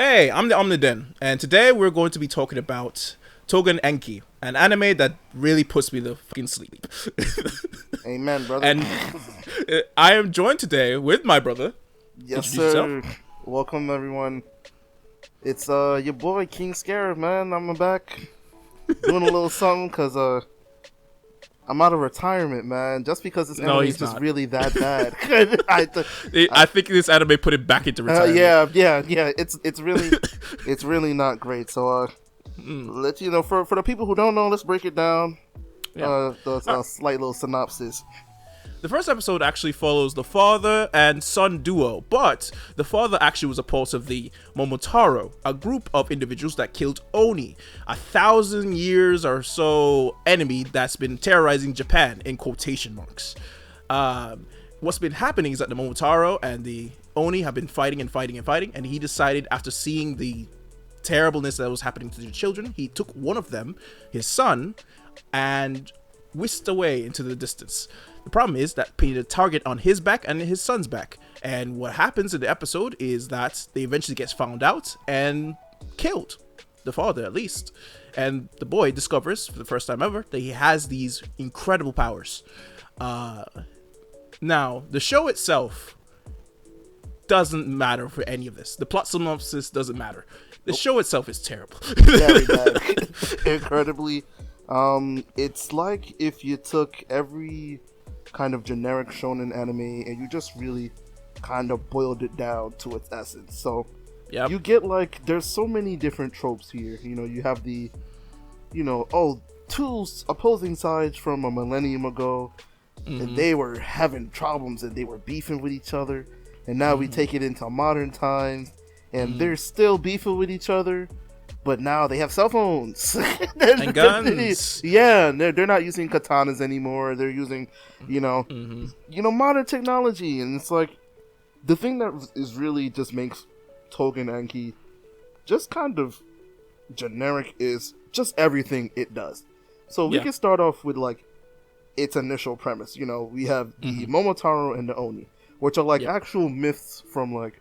Hey, I'm the Omniden, and today we're going to be talking about Tougen Anki, an anime that really puts me to fucking sleep. Amen, brother. And I am joined today with my brother. Yes, Introduce sir. yourself. Welcome, everyone. It's your boy King Scarab, man. I'm back doing a little something because I'm out of retirement, man. Just because this anime is just not. really that bad. I think this anime put it back into retirement. Yeah. It's really not great. So let you know for the people who don't know, let's break it down. Yeah. The slight little synopsis. The first episode actually follows the father and son duo, but the father actually was a part of the Momotaro, a group of individuals that killed Oni, 1,000 years or so enemy that's been terrorizing Japan, in quotation marks. What's been happening is that the Momotaro and the Oni have been fighting, and he decided, after seeing the terribleness that was happening to the children, he took one of them, his son, and whisked away into the distance. The problem is that he painted a target on his back and his son's back. And what happens in the episode is that they eventually gets found out and killed. The father, at least. And the boy discovers, for the first time ever, that he has these incredible powers. Now, the show itself doesn't matter for any of this. The plot synopsis doesn't matter. The show itself is terrible. Very bad. Incredibly. It's like if you took every kind of generic shonen anime and you just really kind of boiled it down to its essence. So you get like, there's so many different tropes here. You know, you have the, two opposing sides from a millennium ago, and they were having problems and they were beefing with each other. And now we take it into modern times and they're still beefing with each other. But now they have cell phones and guns. Yeah, they're not using katanas anymore. They're using, modern technology. And it's like, the thing that is really just makes Tougen Anki just kind of generic is just everything it does. So we can start off with like its initial premise. You know, we have the Momotaro and the Oni, which are like actual myths from like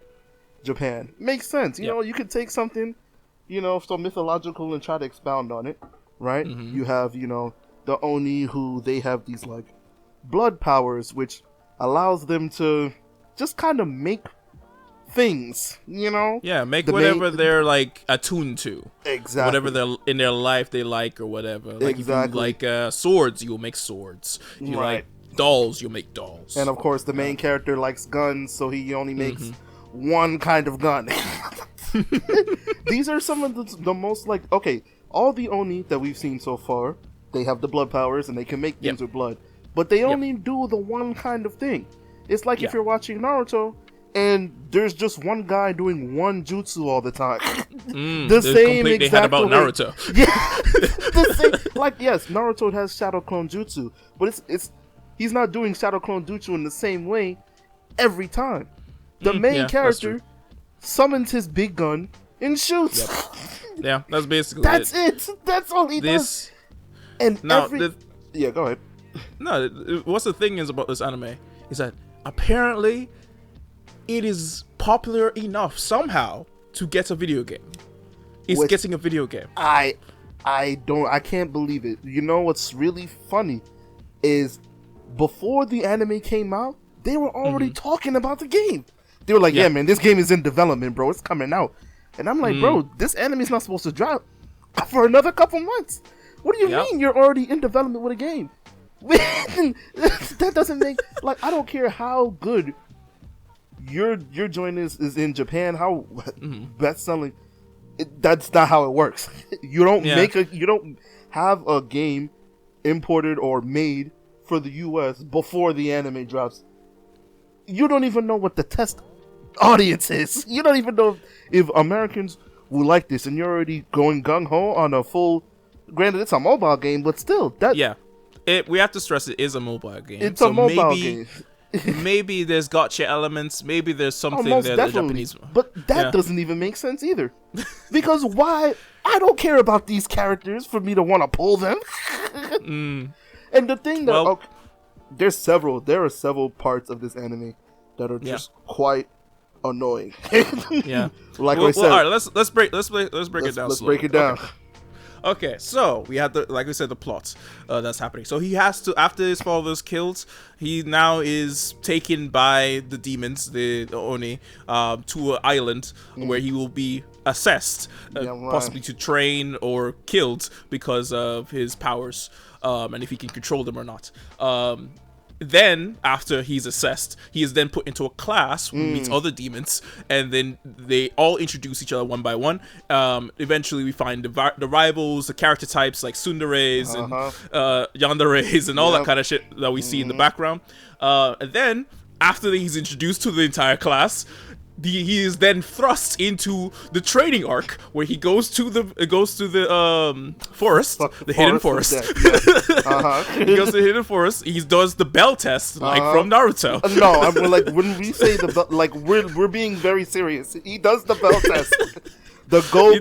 Japan. Makes sense. You know, you could take something, so mythological and try to expound on it, right? You have, the Oni, who they have these, like, blood powers, which allows them to just kind of make things, Yeah, make whatever they're, like, attuned to. Exactly. Whatever they're in their life they like or whatever. Like, exactly. If you like swords, you'll make swords. If you like dolls, you'll make dolls. And, of course, the main character likes guns, so he only makes one kind of gun. These are some of the most, like, okay, all the Oni that we've seen so far, they have the blood powers and they can make things with blood, but they only do the one kind of thing. It's like if you're watching Naruto and there's just one guy doing one jutsu all the time. The same exact about way. Naruto. Yeah, the same. Like, yes, Naruto has Shadow Clone Jutsu, but he's not doing Shadow Clone Jutsu in the same way every time. The main character summons his big gun and shoots. Yeah, that's basically That's it. That's all he does. And now, go ahead. No, what's the thing is about this anime is that apparently it is popular enough somehow to get a video game. It's getting a video game. I can't believe it. You know what's really funny is before the anime came out, they were already talking about the game. They were like, yeah, man, this game is in development, bro. It's coming out. And I'm like, bro, this anime is not supposed to drop for another couple months. What do you mean you're already in development with a game? That doesn't make, like, I don't care how good your joint is in Japan, how best selling. That's not how it works. You don't you don't have a game imported or made for the US before the anime drops. You don't even know what the test audience is. You don't even know if Americans will like this, and you're already going gung-ho on a full, granted it's a mobile game, but still we have to stress it is a mobile game. It's a mobile game. Maybe there's gotcha elements, maybe there's something there that Japanese, but that doesn't even make sense either, because why? I don't care about these characters for me to want to pull them. And the thing that there are several parts of this anime that are just quite annoying. Yeah. Like I said, all right, let's break it down. Let's break it down. Okay, so we had like we said, the plot that's happening. So he has to, after his father's killed, he now is taken by the demons, the Oni, to an island where he will be assessed, possibly to train or killed because of his powers, and if he can control them or not. Then, after he's assessed, he is then put into a class who meets other demons, and then they all introduce each other one by one. Eventually, we find the rivals, the character types like tsunderes and yanderes and all that kind of shit that we see in the background. And then, after he's introduced to the entire class, he is then thrust into the training arc where he goes to the forest, the hidden forest. He goes to the hidden forest. He does the bell test like from Naruto. No, I'm like, when we say the bell, like we're being very serious. He does the bell test. Go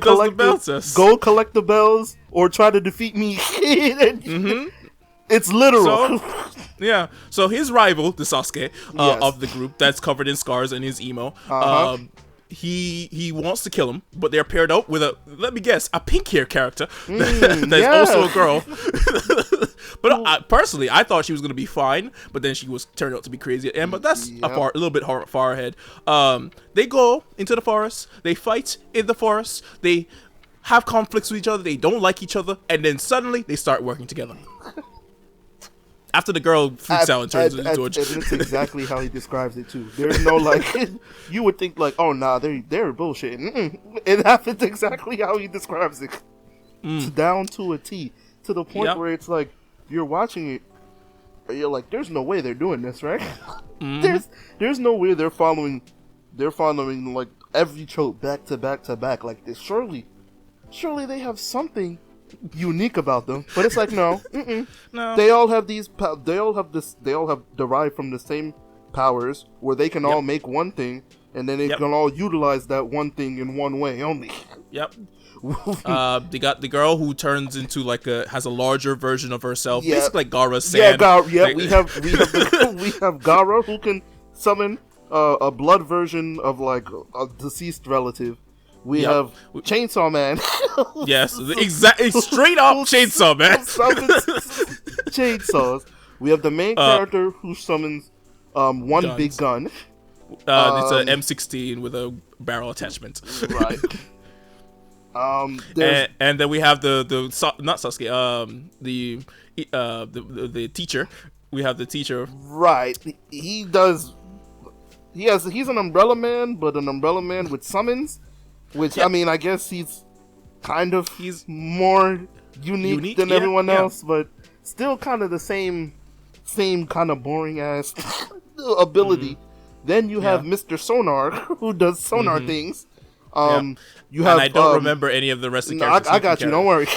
collect the bells or try to defeat me. It's literal. So his rival, the Sasuke of the group, that's covered in scars and his emo, he wants to kill him, but they're paired up with let me guess, a pink hair character that's also a girl. But personally, I thought she was gonna be fine, but then she was turned out to be crazy at the end. But that's a little bit far ahead. They go into the forest, they fight in the forest, they have conflicts with each other, they don't like each other, and then suddenly they start working together. After the girl freaks out and turns into a... That's exactly how he describes it, too. There's no, like... you would think, like, oh, nah, they're bullshitting. It happens exactly how he describes it. It's down to a T. To the point where it's like, you're watching it, and you're like, there's no way they're doing this, right? There's no way they're following, like, every trope back to back to back like this. Surely they have something unique about them, but it's like no. They all have they all have derived from the same powers where they can all make one thing, and then they can all utilize that one thing in one way only. They got the girl who turns into has a larger version of herself, basically like Gaara's sand. We have Gaara who can summon a blood version of like a deceased relative. We have Chainsaw Man. Yes, exactly. Straight up Chainsaw Man. Chainsaws. We have the main character who summons one guns. Big gun. It's an M16 with a barrel attachment. Right. And then we have not Sasuke. The teacher. We have the teacher. Right. He's an umbrella man, but an umbrella man with summons. Which, I mean, I guess he's more unique than everyone else, but still kind of the same kind of boring ass ability. Then you have Mr. Sonar, who does sonar things. You have, and I don't remember any of the rest of the characters. I got you, don't worry.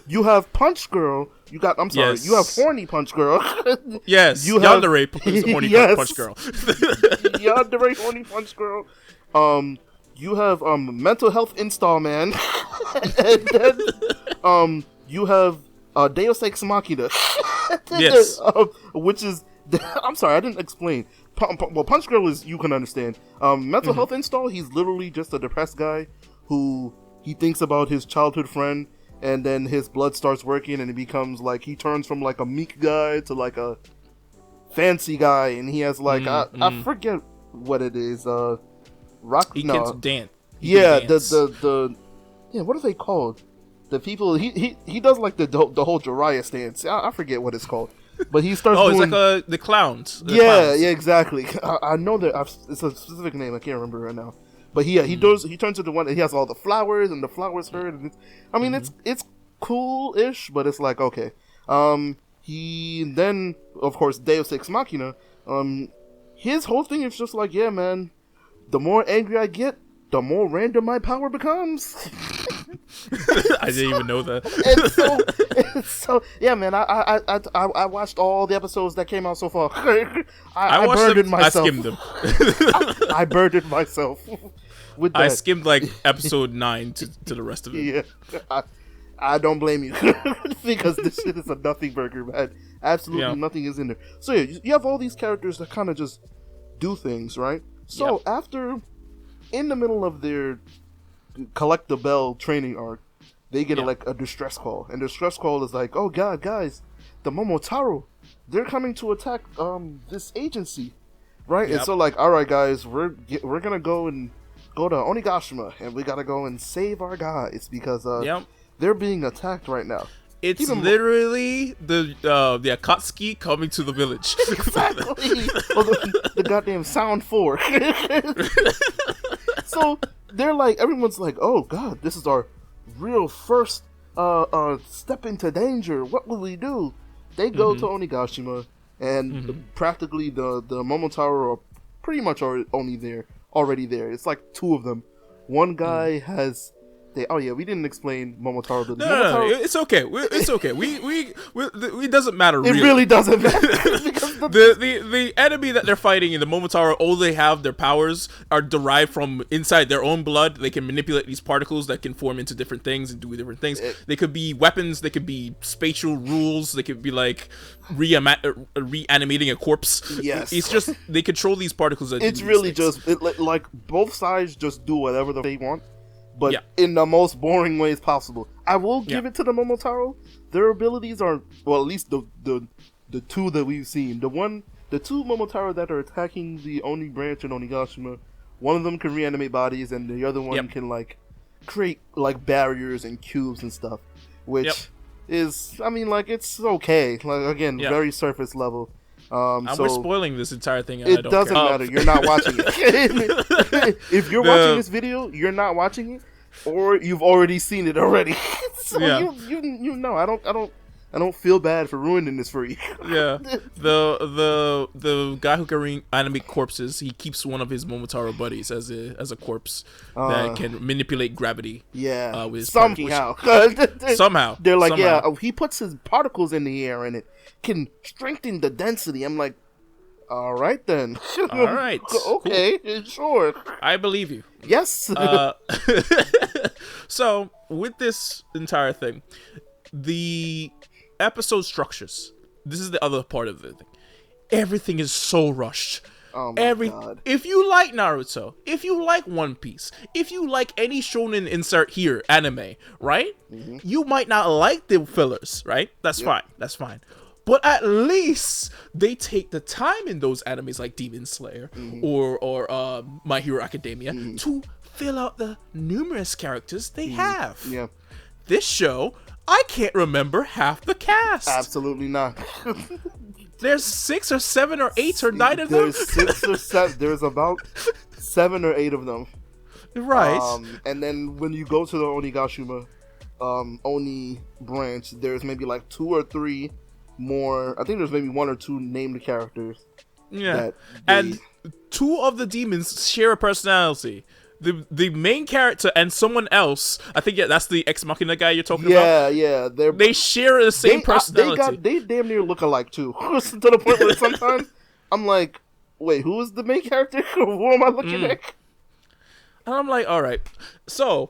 You have Punch Girl. You have Horny Punch Girl. Yes, Yandere is Horny Punch Girl. Yandere Horny Punch Girl. You have Mental Health Install Man, and then you have Deus Ex Machina. Yes, which is I'm sorry, I didn't explain. Well, Punch Girl is, you can understand. Mental Health Install, he's literally just a depressed guy who he thinks about his childhood friend, and then his blood starts working, and it becomes like he turns from like a meek guy to like a fancy guy, and he has like I forget what it is. He can dance. The what are they called? The people he does like the whole Jiraiya stance. I forget what it's called, but he starts. It's like the clowns. Yeah, exactly. I know that it's a specific name. I can't remember right now. But he turns into one. He has all the flowers, and the flowers hurt. And it's cool-ish, but it's like okay. He then of course Deus Ex Machina. His whole thing is just like, yeah, man. The more angry I get, the more random my power becomes. I didn't even know that. So yeah, man. I watched all the episodes that came out so far. I burdened myself. I skimmed them. I burdened myself with that. I skimmed like episode 9 to the rest of it. Yeah, I don't blame you because this shit is a nothing burger, man. Absolutely nothing is in there. So yeah, you have all these characters that kind of just do things, right? So after, in the middle of their collect the bell training arc, they get a distress call, and the distress call is like, "Oh God, guys, the Momotaro, they're coming to attack this agency, right?" And so like, all right, guys, we're gonna go to Onigashima, and we gotta go and save our guys because they're being attacked right now. It's literally the Akatsuki coming to the village. Exactly. Well, the goddamn Sound 4. So they're like, everyone's like, "Oh God, this is our real first step into danger. What will we do?" They go to Onigashima, and practically the Momotaro are pretty much already there. It's like two of them. One guy has. We didn't explain Momotaro. No, it's okay. It's okay. It doesn't matter. It really doesn't matter. the enemy that they're fighting in the Momotaro, all they have, their powers are derived from inside their own blood. They can manipulate these particles that can form into different things and do different things. They could be weapons. They could be spatial rules. They could be like reanimating a corpse. Yes. It's just they control these particles. It's really just like both sides just do whatever they want. But in the most boring ways possible. I will give it to the Momotaro. Their abilities are, well, at least the two that we've seen. The two Momotaro that are attacking the Oni branch in Onigashima, one of them can reanimate bodies, and the other one can like create like barriers and cubes and stuff, which is, I mean, like, it's okay. Like, again, very surface level. We're spoiling this entire thing. And it doesn't matter. You're not watching it. If you're watching this video, you're not watching it, or you've already seen it already. So you know. I don't feel bad for ruining this for you. The guy who can reanimate corpses, he keeps one of his Momotaro buddies as a corpse that can manipulate gravity. Yeah, with his somehow. Somehow they're like, he puts his particles in the air and it can strengthen the density. I'm like, all right then. All right. Okay, cool. Sure. I believe you. Yes. So with this entire thing, the episode structures. This is the other part of the thing. Everything is so rushed. Oh my God. If you like Naruto, if you like One Piece, if you like any shonen insert here anime, right? You might not like the fillers, right? That's fine. That's fine. But at least they take the time in those animes like Demon Slayer or My Hero Academia to fill out the numerous characters they have. Yeah. This show, I can't remember half the cast. Absolutely not. There's 6 or 7 or 8 or 9 of them. There's 6 or 7. There's about 7 or 8 of them. Right. And then when you go to the Onigashima Oni branch, there's maybe like 2 or 3 more. I think there's maybe 1 or 2 named characters. Yeah. And 2 of the demons share a personality. The main character and someone else, I think that's the Ex Machina guy you're talking about. Yeah, they share the same personality. They damn near look alike too. To the point where sometimes I'm like, wait, who is the main character? Who am I looking at? And I'm like, all right. So,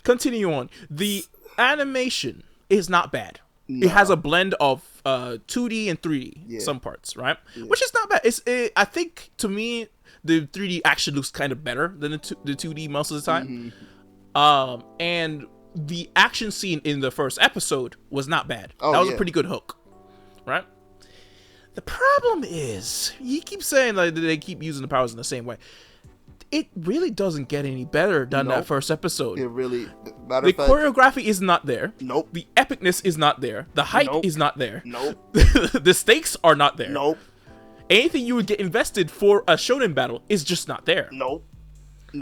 continue on. The animation is not bad. No. It has a blend of 2D and 3D, some parts, right? Yeah. Which is not bad. I think, to me, the 3D actually looks kind of better than the 2D most of the time. And the action scene in the first episode was not bad. That was a pretty good hook, right? The problem is, you keep saying that they keep using the powers in the same way. It really doesn't get any better than that first episode. It really... The choreography is not there. Nope. The epicness is not there. The hype is not there. Nope. The stakes are not there. Nope. Anything you would get invested for a shonen battle is just not there. Nope.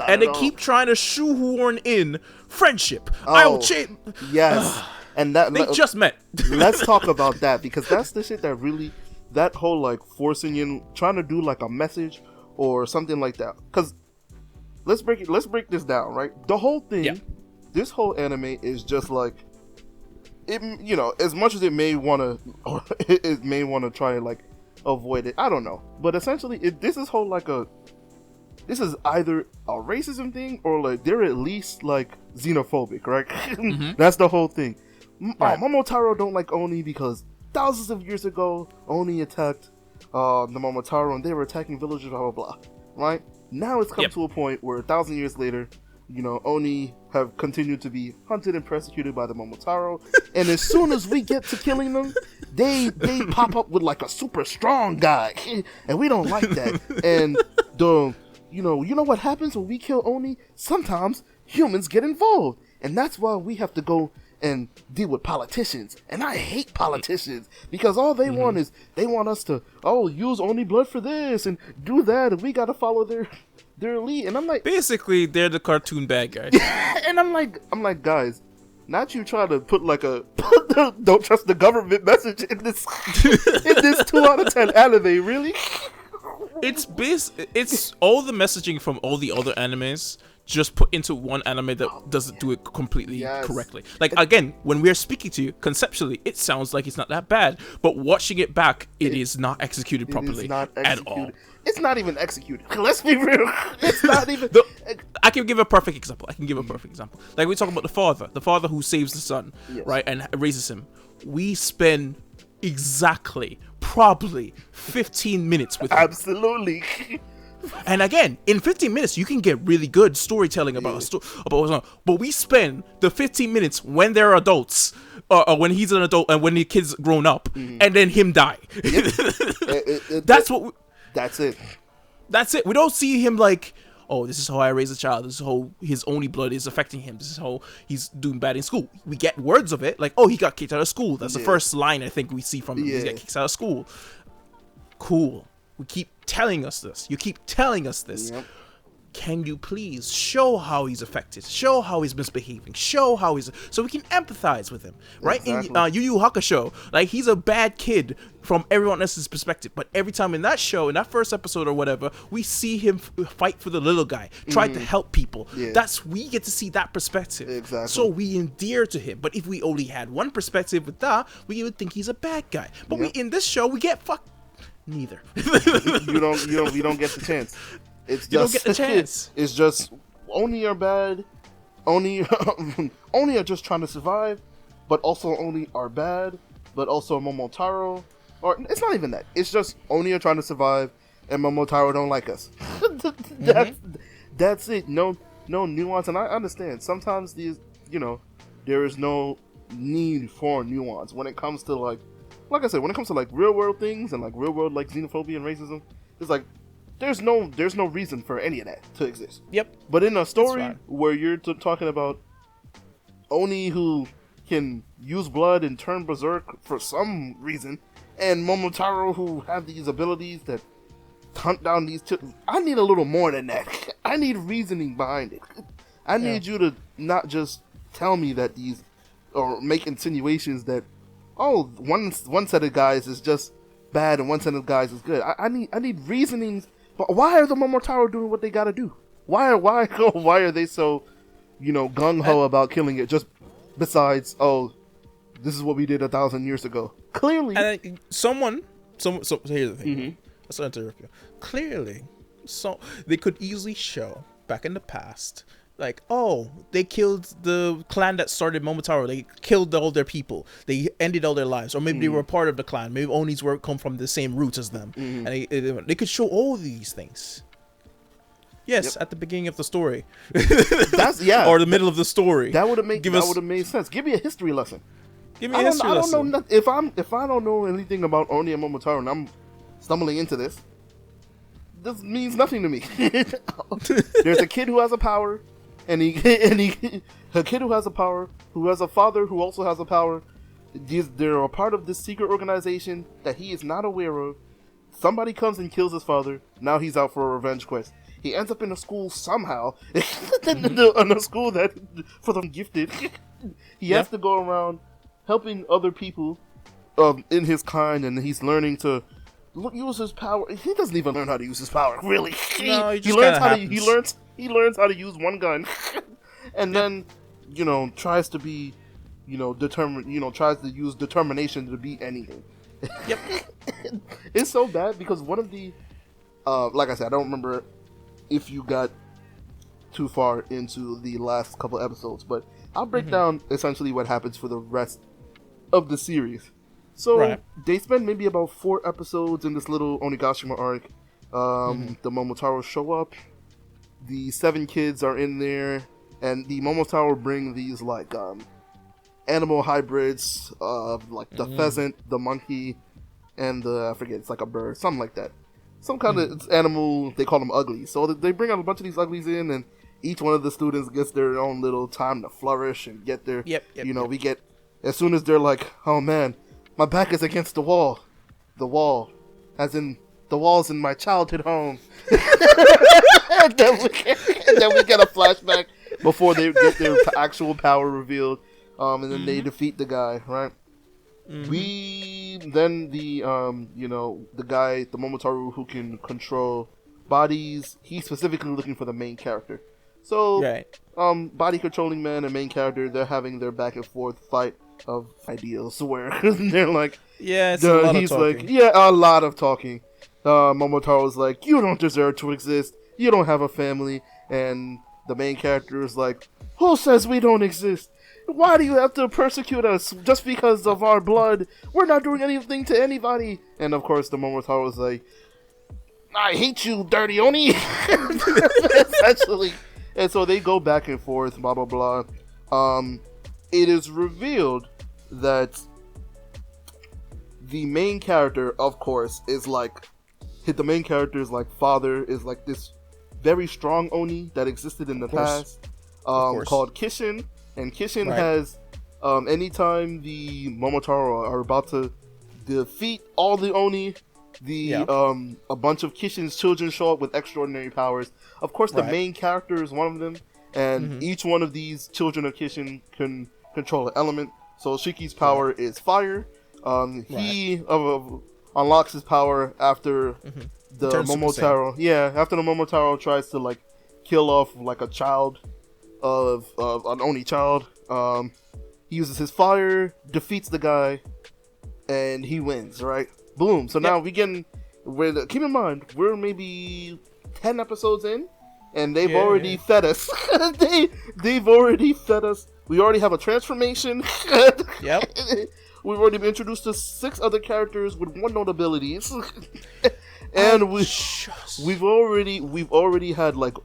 And they keep trying to shoehorn in friendship. Yes. And that they just met. Let's talk about that, because that's the shit that really, that whole like forcing in, trying to do like a message or something like that. Because let's break this down, right? The whole thing, this whole anime is just like, it, you know, as much as it may want to, or it may want to try and like avoid it, I don't know, but essentially this is either a racism thing or like they're at least like xenophobic, right? That's the whole thing. Momotaro don't like Oni because thousands of years ago Oni attacked the Momotaro and they were attacking villages, blah blah blah, right? Now it's come to a point where 1,000 years later, Oni have continued to be hunted and persecuted by the Momotaro, and as soon as we get to killing them, they pop up with like a super strong guy, and we don't like that. And you know what happens when we kill Oni? Sometimes humans get involved, and that's why we have to go and deal with politicians. And I hate politicians because all they want is they want us to use Oni blood for this and do that, and we gotta follow their lead. And I'm like, basically they're the cartoon bad guys. And I'm like, guys, not you trying to put like a don't trust the government message in this 2 out of 10 anime, really? It's all the messaging from all the other animes just put into one anime that doesn't do it completely correctly. Like, again, when we're speaking to you, conceptually, it sounds like it's not that bad, but watching it back, it is not executed properly at all. It's not even executed. Let's be real. It's not even... I can give a perfect example. Like, we talk about the father who saves the son, right, and raises him. We spend exactly, probably 15 minutes with him. Absolutely. And again, in 15 minutes, you can get really good storytelling about a story. But we spend the 15 minutes when they're adults, or when he's an adult, and when the kid's grown up, and then him die. Yep. That's it. We don't see him like, oh, this is how I raise a child. This is how his only blood is affecting him. This is how he's doing bad in school. We get words of it, like, oh, he got kicked out of school. That's the first line I think we see from him. He got kicked out of school. Cool. We keep telling us this. You keep telling us this. Yep. Can you please show how he's affected? Show how he's misbehaving. Show how he's... So we can empathize with him. Right? Exactly. In Yu Yu Hakusho, like, he's a bad kid from everyone else's perspective. But every time in that show, in that first episode or whatever, we see him fight for the little guy. Try to help people. Yeah. We get to see that perspective. Exactly. So we endear to him. But if we only had one perspective with that, we would think he's a bad guy. But in this show, we get neither. You don't get the chance. It's just, you don't get the chance. It's just Oni are bad. Oni are just trying to survive, but also Oni are bad, but also Momotaro. Or it's not even that. It's just Oni are trying to survive, and Momotaro don't like us. That's it. No nuance, and I understand. Sometimes there is no need for nuance when it comes to like I said, when it comes to like real world things and like real world like xenophobia and racism, it's like there's no reason for any of that to exist. Yep. But in a story where you're talking about Oni who can use blood and turn berserk for some reason, and Momotaro who have these abilities that hunt down these I need a little more than that. I need reasoning behind it. I need you to not just tell me that these, or make insinuations that, oh, one set of guys is just bad and one set of guys is good. I need reasonings. But why are the Momotaro doing what they gotta do? Why are they so, gung ho about killing it? Just besides, oh, this is what we did 1,000 years ago. Clearly, and so here's the thing. Let's not interrupt you. Clearly, so they could easily show back in the past, like, oh, they killed the clan that started Momotaro. They killed all their people. They ended all their lives. Or maybe they were part of the clan. Maybe Onis come from the same roots as them. And they could show all these things. Yes, at the beginning of the story. Or the middle of the story. That would have made sense. Give me a history lesson. Give me a history lesson. I don't know if I don't know anything about Oni and Momotaro and I'm stumbling into this means nothing to me. There's a kid who has a power. And a kid who has a power, who has a father who also has a power. They're a part of this secret organization that he is not aware of. Somebody comes and kills his father. Now he's out for a revenge quest. He ends up in a school somehow, in a school that for the gifted. He has to go around helping other people in his kind, and he's learning to use his power. He doesn't even learn how to use his power, really. No, he learns he learns how to use one gun, and then tries to be determined. Tries to use determination to beat anything. Yep. It's so bad because one of the like I said, I don't remember if you got too far into the last couple episodes, but I'll break down essentially what happens for the rest of the series. So they spend maybe about 4 episodes in this little Onigashima arc. The Momotaro show up. the 7 kids are in there, and the Momotaro bring these like animal hybrids of like the pheasant, the monkey, and I forget, it's like a bird, something like that. Some kind of animal, they call them uglies. So they bring out a bunch of these uglies in, and each one of the students gets their own little time to flourish and get their, we get, as soon as they're like, oh man, my back is against the wall, as in the walls in my childhood home. and then we get a flashback before they get their actual power revealed, and then they defeat the guy, right? Then the guy, the Momotaro who can control bodies, he's specifically looking for the main character. So, body controlling man and main character, they're having their back and forth fight of ideals where they're like, it's a lot he's of talking. like, a lot of talking. Momotaro's like, you don't deserve to exist. You don't have a family. And the main character is like, who says we don't exist? Why do you have to persecute us just because of our blood? We're not doing anything to anybody. And of course, the Momotaro is like, I hate you, dirty Oni. Essentially. And so they go back and forth, blah, blah, blah. It is revealed that the main character, of course, is like, the main character's like father is like this very strong Oni that existed in the past, called Kishin. And Kishin has, anytime the Momotaro are about to defeat all the Oni, a bunch of Kishin's children show up with extraordinary powers. Of course, the main character is one of them, and each one of these children of Kishin can control an element. So Shiki's power is fire. He unlocks his power after the Momotaro. After the Momotaro tries to like kill off like a child of an Oni child. He uses his fire, defeats the guy, and he wins. Right? Boom. So now we keep in mind, we're maybe 10 episodes in, and they've already fed us. They've already fed us. We already have a transformation. We've already been introduced to 6 other characters with 1 notability. And we've already had like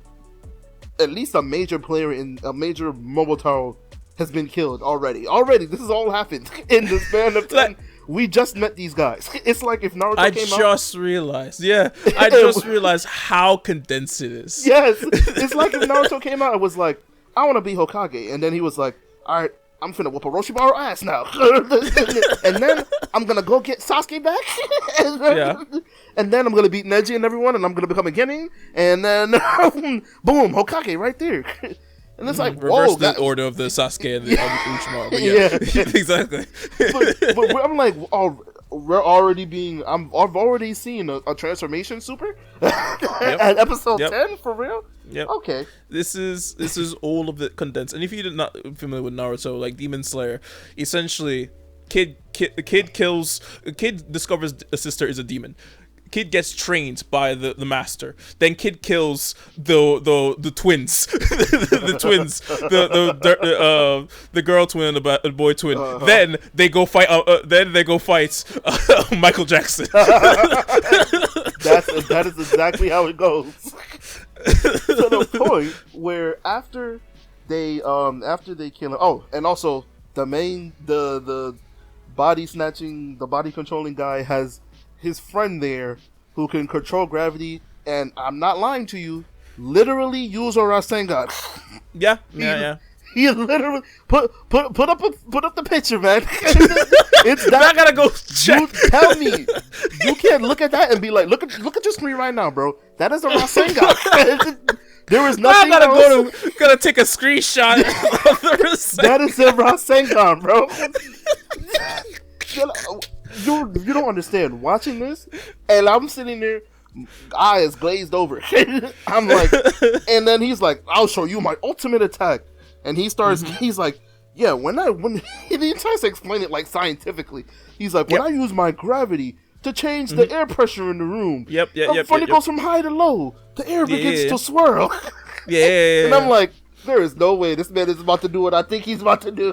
at least a major player in a major Momotaro has been killed already. This has all happened in the span of time. We just met these guys. It's like if Naruto came out. I just realized how condensed it is. Yes. It's like if Naruto came out and was like, I want to be Hokage. And then he was like, all right, I'm finna whoop Orochimaru ass now. And then I'm gonna go get Sasuke back. And then I'm gonna beat Neji and everyone, and I'm gonna become a Genin. And then, boom, Hokage right there. And it's like, reverse the order of the Sasuke and the Orochimaru. But exactly. but I'm like, I've already seen a transformation super at episode 10 for real. Yep. Okay. This is all of it condensed. And if you're not familiar with Naruto, like Demon Slayer, essentially, kid discovers a sister is a demon. Kid gets trained by the master. Then kid kills the twins, the twins, the girl twin, the boy twin. Then they go fight. Michael Jackson. That is exactly how it goes. To the point where after they kill him. Oh, and also the body snatching, the body controlling guy has his friend there who can control gravity, and I'm not lying to you, literally use a Rasengan. Yeah. He literally put up the picture, man. It's that. I gotta go check. You tell me, you can't look at that and be like, look at your screen right now, bro. That is a Rasengan. There is nothing. I gotta take a screenshot. That is a Rasengan, bro. You don't understand. Watching this, and I'm sitting there, eyes glazed over. I'm like, and then he's like, "I'll show you my ultimate attack," and he starts. He's like, "Yeah, when he tries to explain it like scientifically, he's like, when I use my gravity to change the air pressure in the room, when it goes from high to low, the air begins to swirl." And I'm like, there is no way this man is about to do what I think he's about to do.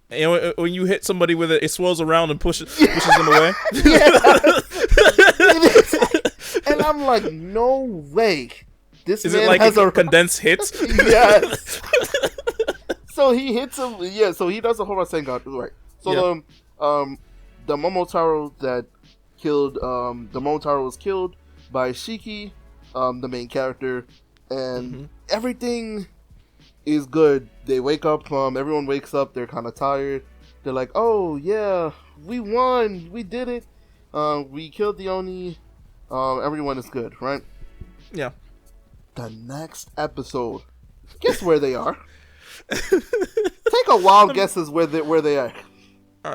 And when you hit somebody with it, it swirls around and pushes them away. And I'm like, no way This Is man it like has a condensed hit? Yes. So he hits him. Yeah. So he does a whole Rasengan. Right. So the Momotaro that killed the Momotaro was killed by Shiki, the main character, and everything is good. They wake up. Everyone wakes up. They're kind of tired. They're like, "Oh yeah, we won. We did it. We killed the Oni. Everyone is good, right?" Yeah. The next episode, guess where they are? Take a wild guess as where they are.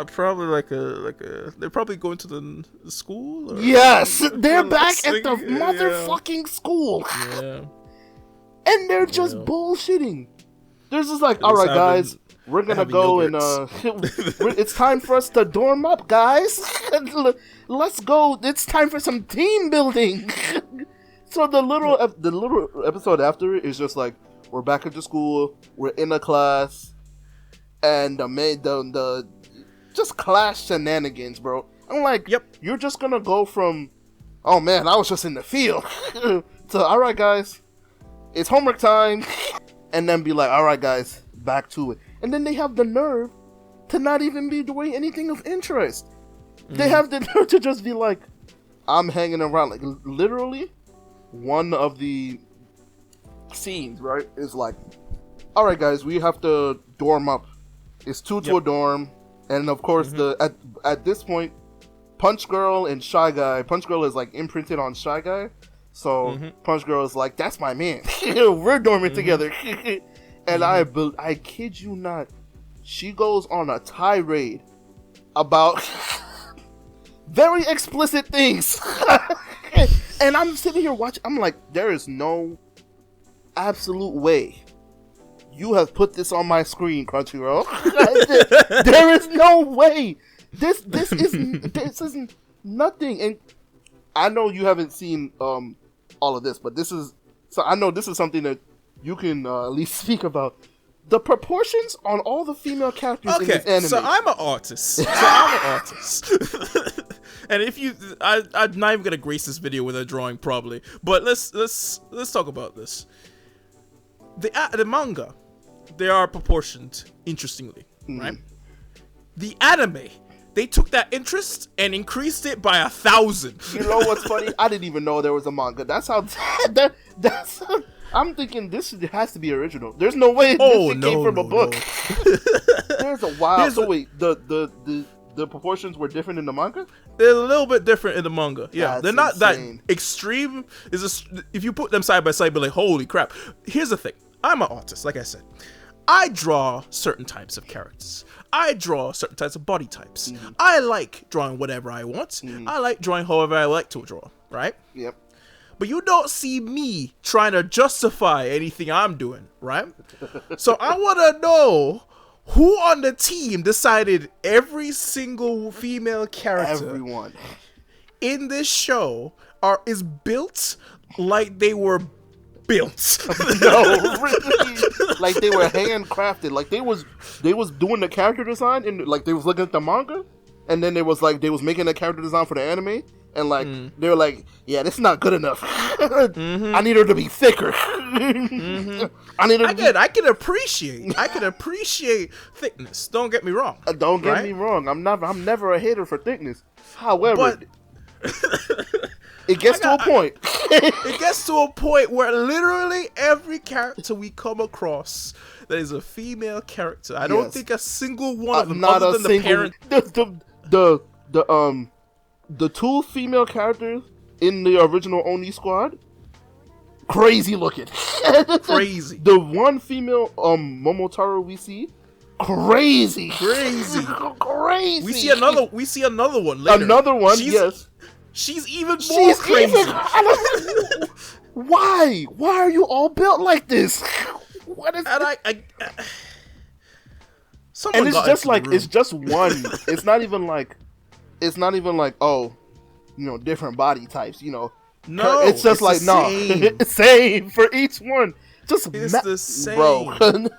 Probably like a. They're probably going to the school. Or Yes, they're back at the motherfucking school. Yeah. And they're just bullshitting. They're just like, all right, guys, we're gonna go and it's time for us to dorm up, guys. Let's go. It's time for some team building. So the little episode after it is just like, we're back at the school, we're in a class, and the just class shenanigans, bro. I'm like, yep, you're just gonna go from, oh man, I was just in the field, to all right, guys, it's homework time, and then be like, all right, guys, back to it. And then they have the nerve to not even be doing anything of interest. They have the nerve to just be like, I'm hanging around. Like, literally, one of the scenes, right, is like, all right, guys, we have to dorm up. It's two to a dorm. And, of course, at this point, Punch Girl and Shy Guy, Punch Girl is, like, imprinted on Shy Guy. So, Punch Girl is like, that's my man. We're dorming together. And I kid you not, she goes on a tirade about very explicit things. And I'm sitting here watching, I'm like, there is no absolute way you have put this on my screen, Crunchyroll. There is no way. This is nothing. And I know you haven't seen all of this, but I know this is something that you can at least speak about. The proportions on all the female characters in this anime. So I'm an artist. And if I'm not even gonna grace this video with a drawing probably, but let's talk about this. The manga, they are proportioned interestingly, right? The anime, they took that interest and increased it by 1,000. You know what's funny? I didn't even know there was a manga. That's how. I'm thinking this has to be original. There's no way this came from a book. There's a wild. So wait, the proportions were different in the manga? They're a little bit different in the manga. Yeah, That's they're not insane. that extreme. If you put them side by side, be like, holy crap. Here's the thing. I'm an artist, like I said. I draw certain types of characters. I draw certain types of body types. I like drawing whatever I want. I like drawing however I like to draw, right? Yep. But you don't see me trying to justify anything I'm doing, right? So I want to know who on the team decided every single female character in this show is built like they were built. No, really, like they were handcrafted. Like they was doing the character design and like they was looking at the manga, and then they was making a character design for the anime. And like they were like, yeah, this is not good enough. I need her to be thicker. I can appreciate thickness. Don't get me wrong. Don't get me wrong. I'm never a hater for thickness. However, it gets to a point. It gets to a point where literally every character we come across that is a female character, I don't think a single one of them, other than the parent. The two female characters in the original Oni squad, crazy looking. Crazy. The one female Momotaro we see, crazy. We see another one later. Another one, yes. She's even more crazy. Why? Why are you all built like this? What is? And and it's just like it's just one. It's not even like. It's not even like, oh, different body types, No, it's just like, no, same for each one. Just it's the same, bro. And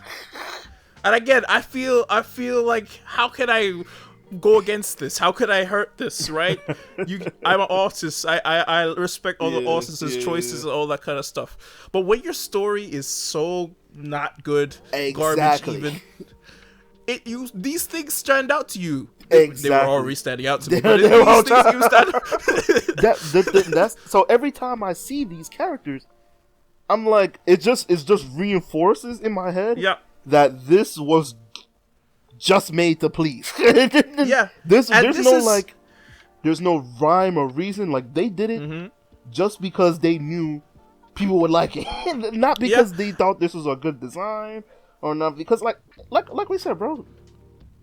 again, I feel like, how can I go against this? How could I hurt this? Right? I'm an artist. I respect all the artists' choices and all that kind of stuff. But when your story is so not good, garbage, even these things stand out to you. They were already standing out to me. But these things even stand out. So every time I see these characters, I'm like, it just reinforces in my head that this was just made to please. There's no rhyme or reason. Like, they did it just because they knew people would like it, not because they thought this was a good design or not. Because like we said, bro,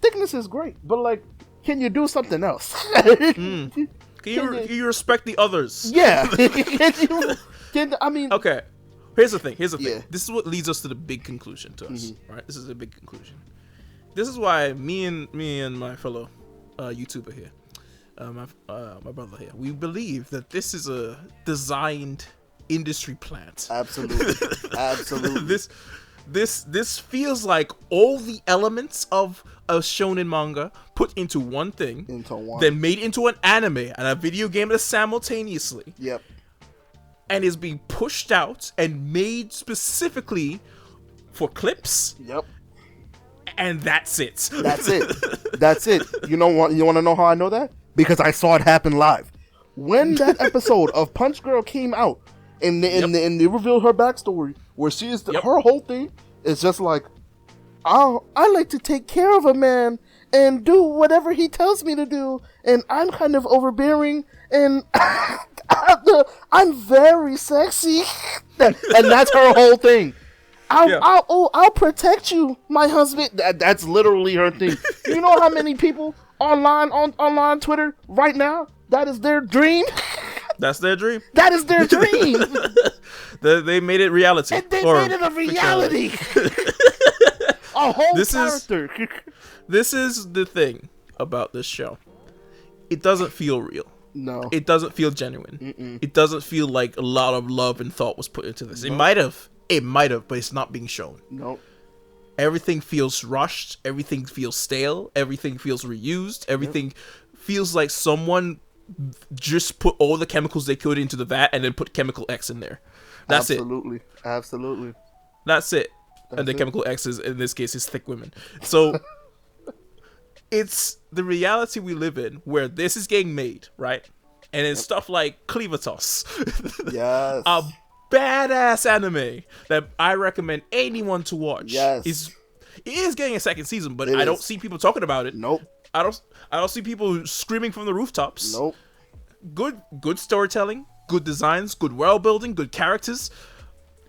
thickness is great, but like, can you do something else? Can you respect the others? Yeah. Okay. Here's the thing. Yeah. This is what leads us to the big conclusion to us. Right? This is a big conclusion. This is why me and my fellow YouTuber here, my brother here, we believe that this is a designed industry plant. Absolutely. This feels like all the elements of a shonen manga put into one thing, then made into an anime and a video game simultaneously. Yep. And is being pushed out and made specifically for clips. Yep. And that's it. That's it. You want to know how I know that? Because I saw it happen live. When that episode of Punch Girl came out, and they revealed her backstory, where she is her whole thing is just like, I like to take care of a man and do whatever he tells me to do, and I'm kind of overbearing, and I'm very sexy, and that's her whole thing. I'll protect you, my husband. That's literally her thing. You know how many people online Twitter right now, that is their dream? That's their dream. That is their dream. They made it reality. And they made it a reality. A whole character. This is the thing about this show. It doesn't feel real. No. It doesn't feel genuine. Mm-mm. It doesn't feel like a lot of love and thought was put into this. Nope. It might have, but it's not being shown. Nope. Everything feels rushed. Everything feels stale. Everything feels reused. Everything feels like someone just put all the chemicals they could into the vat and then put chemical X in there. That's Absolutely. That's it. And the chemical X is, in this case, is thick women. So it's the reality we live in where this is getting made, right? And it's stuff like Cleavatos. Yes. A badass anime that I recommend anyone to watch. Yes. It is getting a second season, but I don't see people talking about it. Nope. I don't see people screaming from the rooftops. Nope. Good storytelling, good designs, good world building, good characters.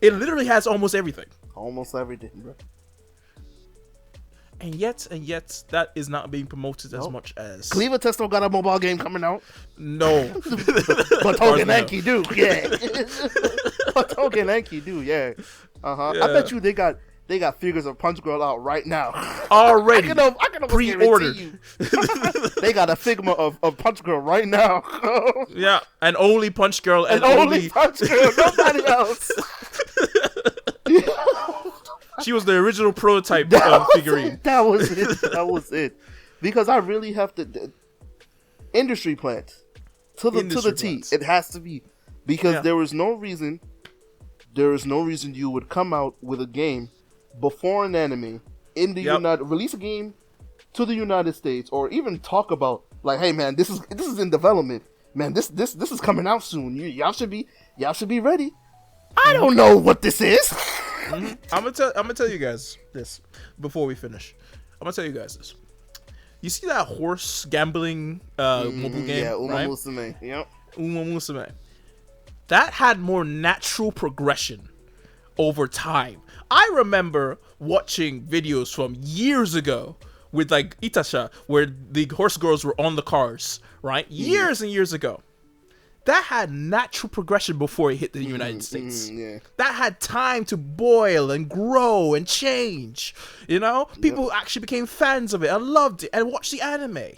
It literally has almost everything. Almost everything, bro. And yet, that is not being promoted as much as Cleavatos still got a mobile game coming out. No. But Tougen Anki do, yeah. But Tougen Anki do, yeah. Yeah. I bet you they got figures of Punch Girl out right now. Already. I can pre-ordered. you. They got a figma of Punch Girl right now. Yeah, and only Punch Girl and only Punch Girl, nobody else. She was the original prototype figurine. That was it. Because I really have to industry plant to the T. It has to be, because there is no reason you would come out with a game before an anime in the release a game to the United States, or even talk about like, hey man, this is in development, man. This is coming out soon. Y'all should be ready. I don't know what this is. I'm gonna tell you guys this before we finish. I'm gonna tell you guys this. You see that horse gambling mobile game? Yeah, Uma right? Musume. Yep. Uma Musume. That had more natural progression over time. I remember watching videos from years ago with like Itasha, where the horse girls were on the cars, right? Years and years ago. That had natural progression before it hit the United States. That had time to boil and grow and change. You know? People actually became fans of it and loved it and watched the anime.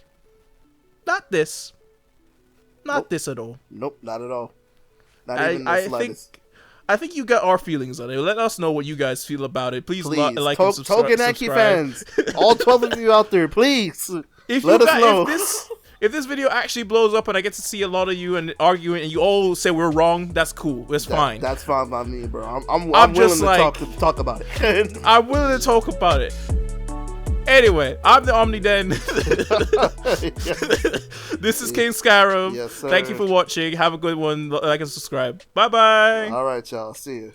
Not this. Not this at all. Nope, not at all. Not even the slightest. I think you got our feelings on it. Let us know what you guys feel about it. Please. Like and subscribe. Tougen Anki fans. All 12 of you out there, please. Let us know. If this video actually blows up and I get to see a lot of you and arguing and you all say we're wrong, that's cool. It's fine. That's fine by me, bro. I'm willing to talk about it. I'm willing to talk about it. Anyway, I'm the Omniden. This is King Scarab. Yes, sir. Thank you for watching. Have a good one. Like and subscribe. Bye bye. All right, y'all. See you.